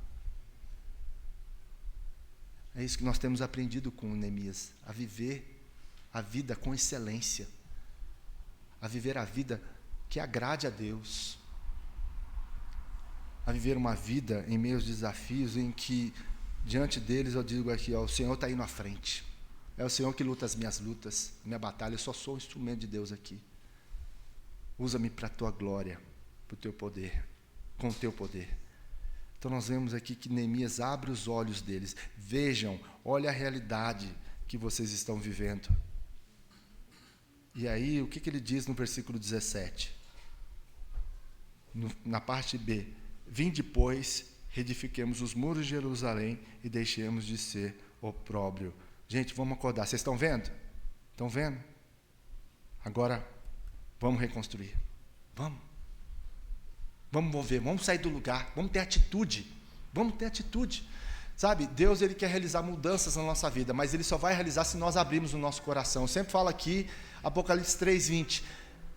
Speaker 1: É isso que nós temos aprendido com Neemias, a viver a vida com excelência, a viver a vida que agrade a Deus, a viver uma vida em meio aos desafios em que, diante deles, eu digo aqui, ó, o Senhor está indo à frente, é o Senhor que luta as minhas lutas, minha batalha, eu só sou um instrumento de Deus aqui. Usa-me para a tua glória, para o teu poder, com o teu poder. Então nós vemos aqui que Neemias abre os olhos deles. Vejam, olha a realidade que vocês estão vivendo. E aí, o que ele diz no versículo 17? Na parte B. Vinde, pois, reedifiquemos os muros de Jerusalém e deixemos de ser opróbrio. Gente, vamos acordar. Vocês estão vendo? Estão vendo? Agora, vamos reconstruir. Vamos. Vamos mover, vamos sair do lugar, vamos ter atitude. Sabe, Deus ele quer realizar mudanças na nossa vida, mas Ele só vai realizar se nós abrirmos o nosso coração. Eu sempre falo aqui, Apocalipse 3:20,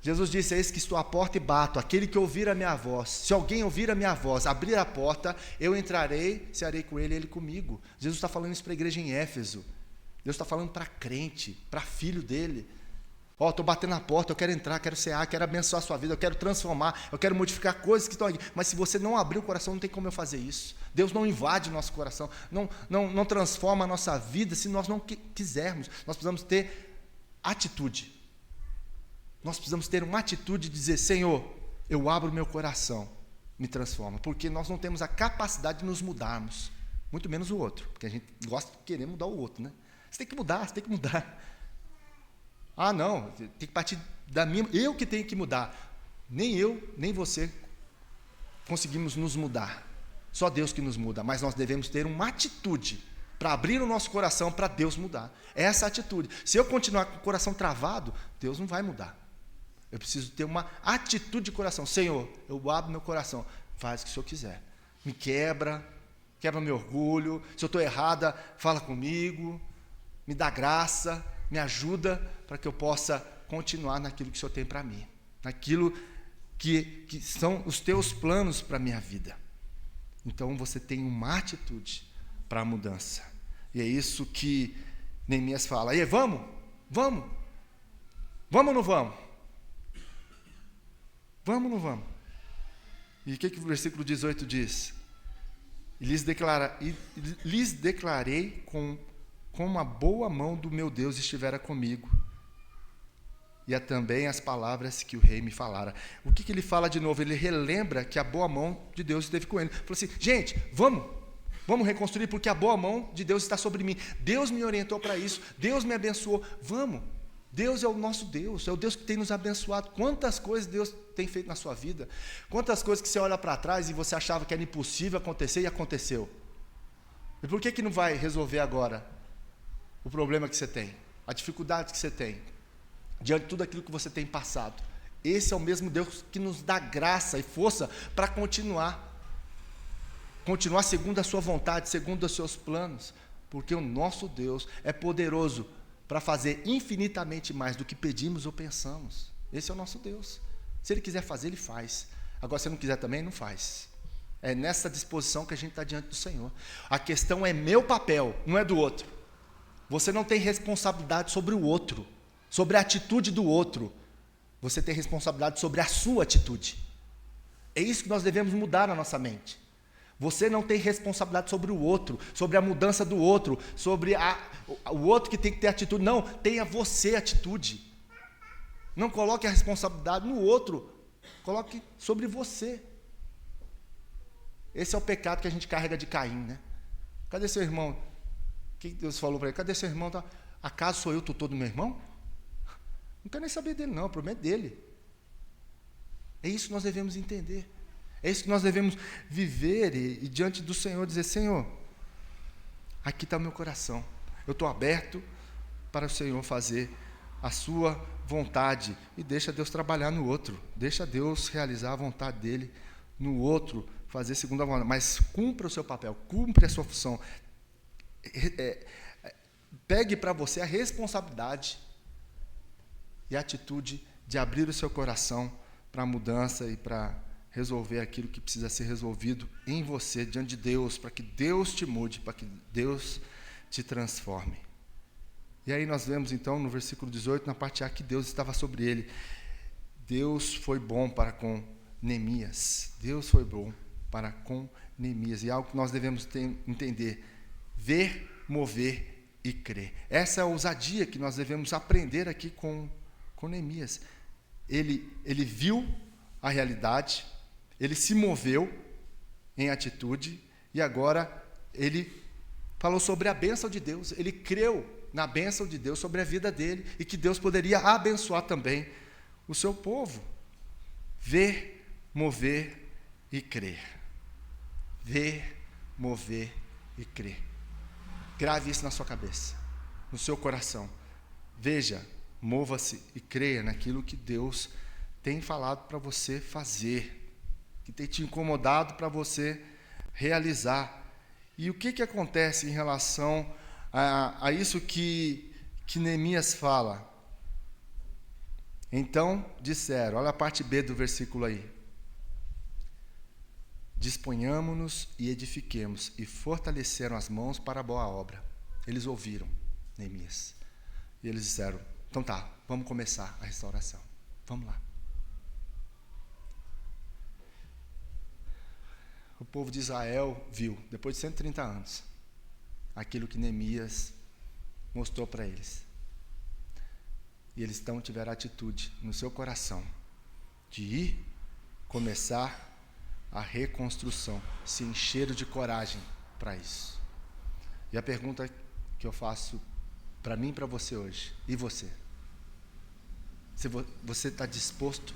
Speaker 1: Jesus disse, eis que estou à porta e bato, aquele que ouvir a minha voz, se alguém ouvir a minha voz, abrir a porta, eu entrarei, cearei com ele e ele comigo. Jesus está falando isso para a igreja em Éfeso, Deus está falando para crente, para filho dele. Estou batendo na porta, eu quero entrar, quero cear, quero abençoar a sua vida, eu quero transformar, eu quero modificar coisas que estão aqui. Mas se você não abrir o coração, não tem como eu fazer isso. Deus não invade o nosso coração, não transforma a nossa vida se nós não quisermos. Nós precisamos ter atitude. Nós precisamos ter uma atitude de dizer, Senhor, eu abro meu coração, me transforma. Porque nós não temos a capacidade de nos mudarmos, muito menos o outro. Porque a gente gosta de querer mudar o outro, né? Você tem que mudar. Ah, não, tem que partir da minha... Eu que tenho que mudar. Nem eu, nem você conseguimos nos mudar. Só Deus que nos muda. Mas nós devemos ter uma atitude para abrir o nosso coração para Deus mudar. Essa atitude. Se eu continuar com o coração travado, Deus não vai mudar. Eu preciso ter uma atitude de coração. Senhor, eu abro meu coração. Faz o que o Senhor quiser. Me quebra meu orgulho. Se eu estou errada, fala comigo. Me dá graça. Me ajuda para que eu possa continuar naquilo que o Senhor tem para mim, naquilo que são os teus planos para a minha vida. Então você tem uma atitude para a mudança. E é isso que Neemias fala. E aí, vamos ou não vamos? Vamos ou não vamos? E o que o versículo 18 diz? E lhes declarei como a boa mão do meu Deus estivera comigo, e também as palavras que o rei me falara. O que ele fala de novo? Ele relembra que a boa mão de Deus esteve com ele. Falou assim, gente, vamos reconstruir, porque a boa mão de Deus está sobre mim. Deus me orientou para isso, Deus me abençoou, vamos. Deus é o nosso Deus, é o Deus que tem nos abençoado. Quantas coisas Deus tem feito na sua vida, quantas coisas que você olha para trás e você achava que era impossível acontecer e aconteceu. E por que não vai resolver agora o problema que você tem, a dificuldade que você tem, diante de tudo aquilo que você tem passado? Esse é o mesmo Deus que nos dá graça e força para continuar segundo a sua vontade, segundo os seus planos, porque o nosso Deus é poderoso para fazer infinitamente mais do que pedimos ou pensamos. Esse é o nosso Deus. Se Ele quiser fazer, Ele faz. Agora, se não quiser também, não faz. É nessa disposição que a gente está diante do Senhor. A questão é meu papel, não é do outro. Você não tem responsabilidade sobre o outro, sobre a atitude do outro. Você tem responsabilidade sobre a sua atitude. É isso que nós devemos mudar na nossa mente. Você não tem responsabilidade sobre o outro, sobre a mudança do outro, sobre o outro que tem que ter atitude. Não, tenha você atitude. Não coloque a responsabilidade no outro, coloque sobre você. Esse é o pecado que a gente carrega de Caim, né? Cadê seu irmão? O que Deus falou para ele? Cadê seu irmão? Acaso sou eu o tutor do meu irmão? Não quero nem saber dele não, o problema é dele. É isso que nós devemos entender. É isso que nós devemos viver e diante do Senhor dizer, Senhor, aqui está o meu coração. Eu estou aberto para o Senhor fazer a sua vontade. E deixa Deus trabalhar no outro. Deixa Deus realizar a vontade dele no outro, fazer segundo a vontade. Mas cumpra o seu papel, cumpra a sua função. Pegue para você a responsabilidade e a atitude de abrir o seu coração para a mudança e para resolver aquilo que precisa ser resolvido em você, diante de Deus, para que Deus te mude, para que Deus te transforme. E aí nós vemos então no versículo 18, na parte A, que Deus estava sobre ele. Deus foi bom para com Neemias. Deus foi bom para com Neemias. E é algo que nós devemos entender. Ver, mover e crer. Essa é a ousadia que nós devemos aprender aqui com Neemias. Ele viu a realidade, ele se moveu em atitude, e agora ele falou sobre a bênção de Deus. Ele creu na bênção de Deus sobre a vida dele, e que Deus poderia abençoar também o seu povo. Ver, mover e crer. Ver, mover e crer. Grave isso na sua cabeça, no seu coração. Veja, mova-se e creia naquilo que Deus tem falado para você fazer, que tem te incomodado para você realizar. E o que acontece em relação a isso que Neemias fala? Então disseram, olha a parte B do versículo aí. Disponhamo-nos e edifiquemos, e fortaleceram as mãos para a boa obra. Eles ouviram Neemias. E eles disseram, então tá, vamos começar a restauração. Vamos lá. O povo de Israel viu, depois de 130 anos, aquilo que Neemias mostrou para eles. E eles então tiveram a atitude no seu coração de ir começar a reconstrução, se encheram de coragem para isso. E a pergunta que eu faço para mim e para você hoje, e você? Se você está disposto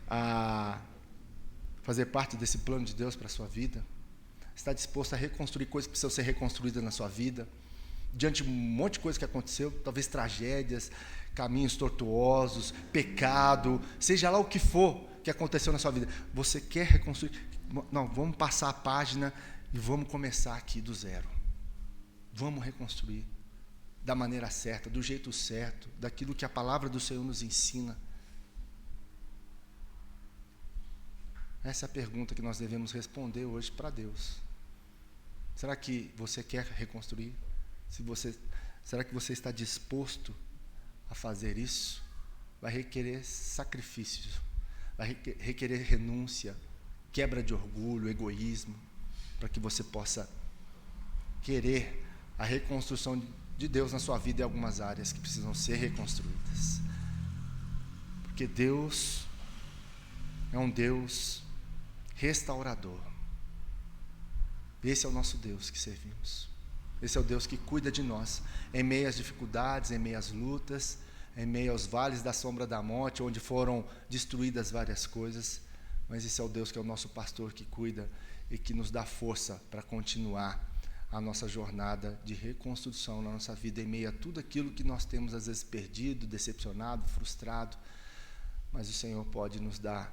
Speaker 1: a fazer parte desse plano de Deus para a sua vida? Está disposto a reconstruir coisas que precisam ser reconstruídas na sua vida? Diante de um monte de coisa que aconteceu, talvez tragédias, caminhos tortuosos, pecado, seja lá o que for que aconteceu na sua vida, você quer reconstruir? Não, vamos passar a página e vamos começar aqui do zero. Vamos reconstruir da maneira certa, do jeito certo, daquilo que a palavra do Senhor nos ensina. Essa é a pergunta que nós devemos responder hoje para Deus. Será que você quer reconstruir? Será que você está disposto a fazer isso? Vai requerer sacrifícios, vai requerer renúncia, quebra de orgulho, egoísmo, para que você possa querer a reconstrução de Deus na sua vida em algumas áreas que precisam ser reconstruídas. Porque Deus é um Deus restaurador. Esse é o nosso Deus que servimos. Esse é o Deus que cuida de nós em meio às dificuldades, em meio às lutas, em meio aos vales da sombra da morte, onde foram destruídas várias coisas. Mas esse é o Deus que é o nosso pastor, que cuida e que nos dá força para continuar a nossa jornada de reconstrução na nossa vida, em meio a tudo aquilo que nós temos às vezes perdido, decepcionado, frustrado. Mas o Senhor pode nos dar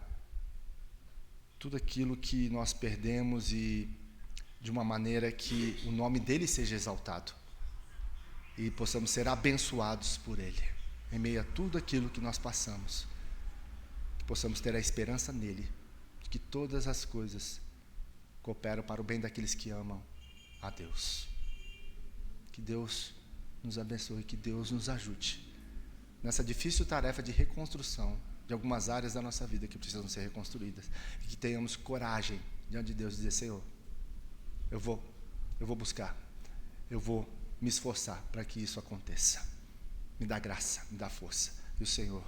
Speaker 1: tudo aquilo que nós perdemos, e de uma maneira que o nome dele seja exaltado e possamos ser abençoados por ele, em meio a tudo aquilo que nós passamos, que possamos ter a esperança nele, de que todas as coisas cooperam para o bem daqueles que amam a Deus. Que Deus nos abençoe, que Deus nos ajude nessa difícil tarefa de reconstrução de algumas áreas da nossa vida que precisam ser reconstruídas, e que tenhamos coragem diante de Deus de dizer: Senhor, eu vou buscar, eu vou me esforçar para que isso aconteça. Me dá graça, me dá força, e o Senhor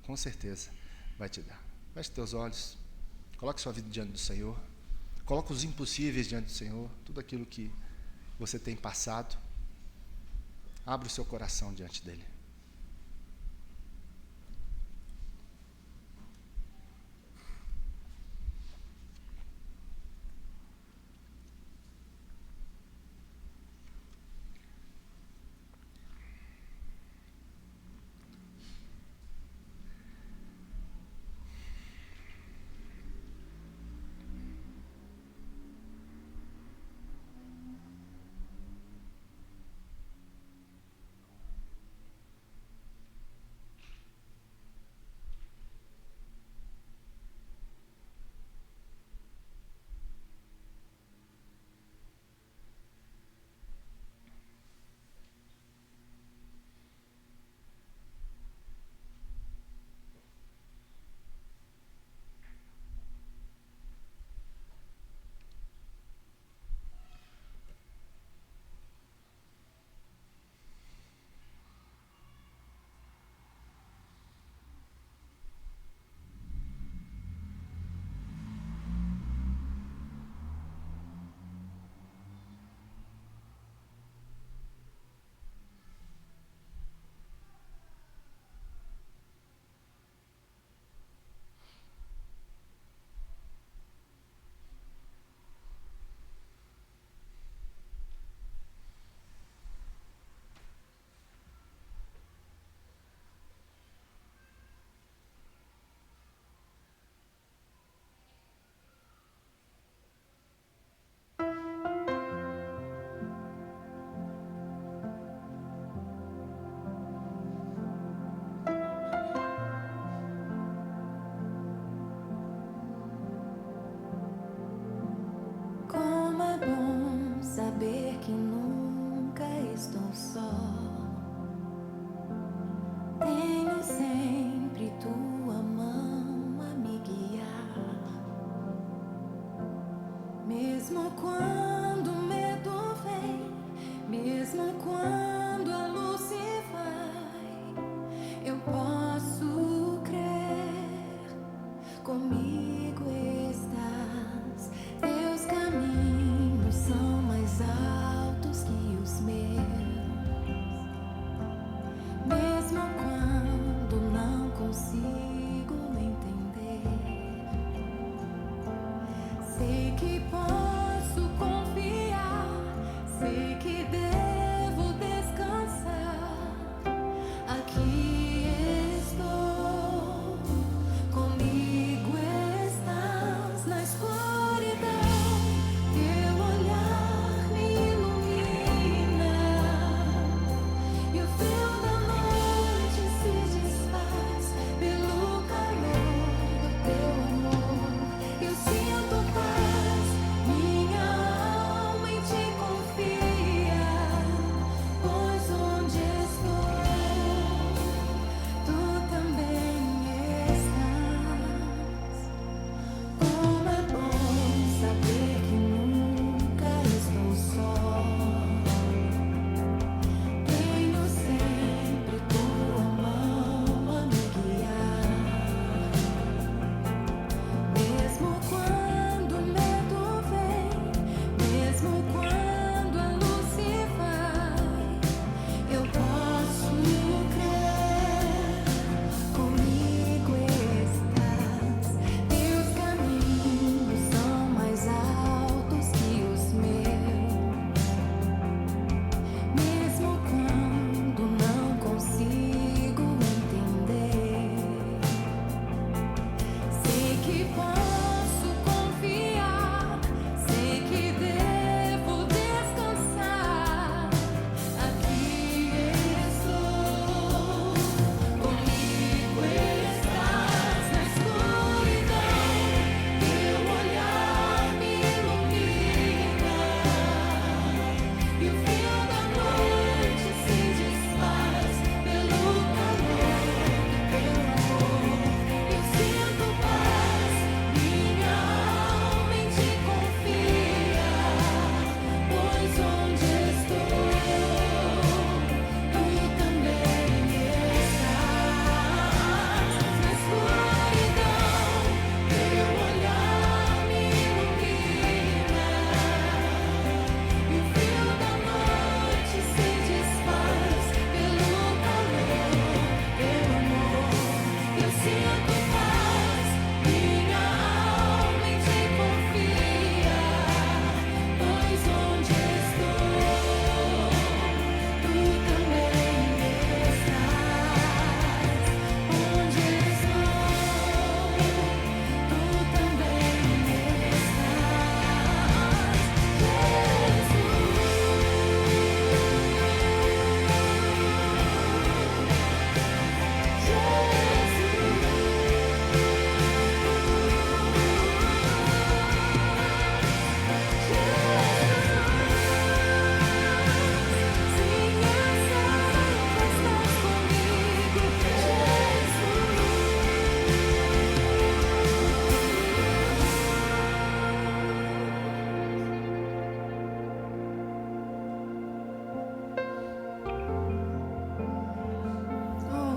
Speaker 1: com certeza vai te dar. Feche teus olhos, coloque sua vida diante do Senhor, coloque os impossíveis diante do Senhor, tudo aquilo que você tem passado, abra o seu coração diante dele.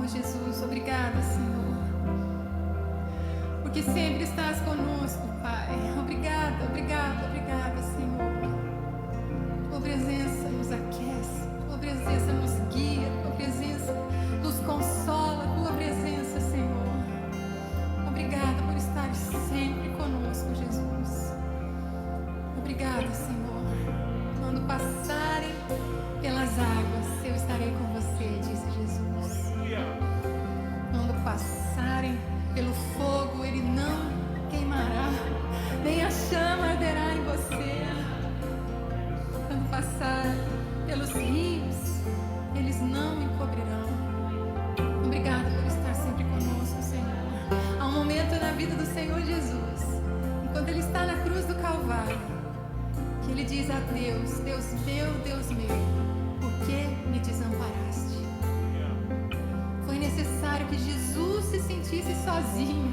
Speaker 2: Jesus, obrigada, Senhor, porque sempre estás conosco, Pai. Obrigada, obrigada, obrigada, Senhor. Tua presença nos aquece, Tua presença nos guia, Tua presença nos consola, Tua presença, Senhor. Obrigada por estar sempre conosco, Jesus. Obrigada, Senhor. Quando passarem pelas águas, eu estarei com você, disse Jesus. Quando passarem pelo fogo, ele não queimará, nem a chama arderá em você. Quando passarem pelos rios, eles não me cobrirão. Obrigada por estar sempre conosco, Senhor. Há um momento na vida do Senhor Jesus, enquanto ele está na cruz do Calvário, que ele diz a Deus: Deus meu, por que me desamparaste? Foi necessário que Jesus se sentisse sozinho,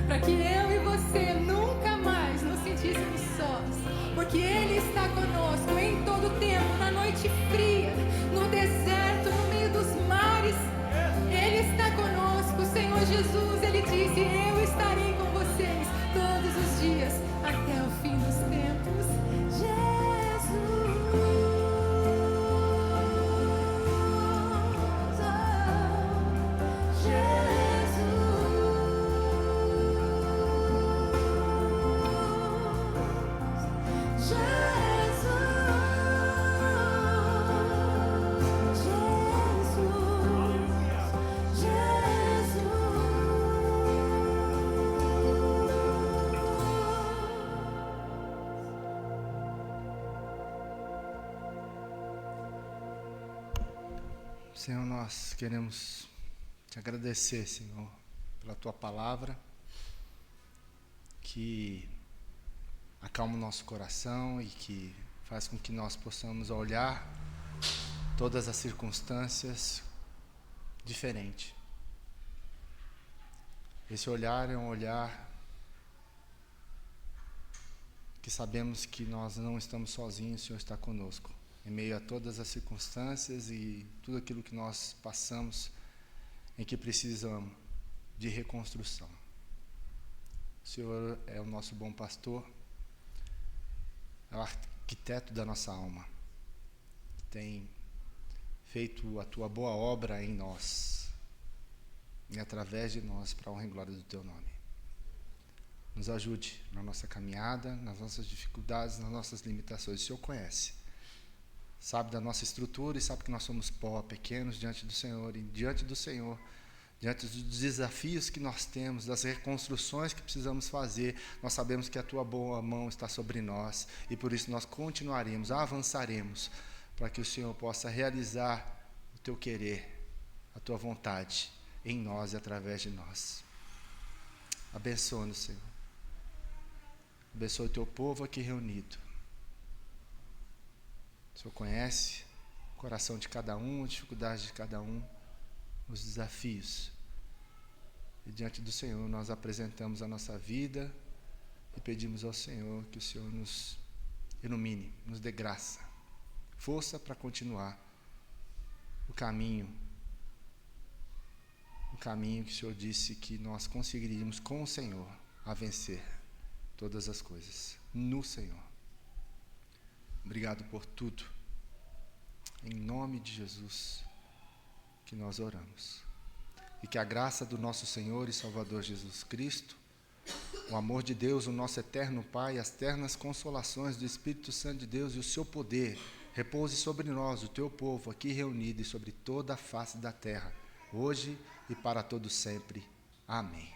Speaker 2: para que eu e você nunca mais nos sentíssemos sós, porque Ele está conosco em todo tempo, na noite fria,
Speaker 1: Senhor, nós queremos te agradecer, Senhor, pela tua palavra, que acalma o nosso coração e que faz com que nós possamos olhar todas as circunstâncias diferente. Esse olhar é um olhar que sabemos que nós não estamos sozinhos, o Senhor está conosco. Em meio a todas as circunstâncias e tudo aquilo que nós passamos, em que precisamos de reconstrução. O Senhor é o nosso bom pastor, é o arquiteto da nossa alma. Tem feito a tua boa obra em nós e através de nós, para a honra e glória do teu nome. Nos ajude na nossa caminhada, nas nossas dificuldades, nas nossas limitações. O Senhor conhece, sabe da nossa estrutura e sabe que nós somos pó, pequenos diante do Senhor. E diante do Senhor, diante dos desafios que nós temos, das reconstruções que precisamos fazer, nós sabemos que a tua boa mão está sobre nós e por isso nós continuaremos, avançaremos, para que o Senhor possa realizar o teu querer, a tua vontade em nós e através de nós. Abençoa-nos, Senhor. Abençoa o teu povo aqui reunido. O Senhor conhece o coração de cada um, a dificuldade de cada um, os desafios. E diante do Senhor nós apresentamos a nossa vida e pedimos ao Senhor que o Senhor nos ilumine, nos dê graça, força para continuar o caminho que o Senhor disse que nós conseguiríamos com o Senhor a vencer todas as coisas, no Senhor. Obrigado por tudo. Em nome de Jesus que nós oramos. E que a graça do nosso Senhor e Salvador Jesus Cristo, o amor de Deus, o nosso eterno Pai, as ternas consolações do Espírito Santo de Deus e o seu poder repouse sobre nós, o teu povo aqui reunido e sobre toda a face da terra, hoje e para todo sempre. Amém.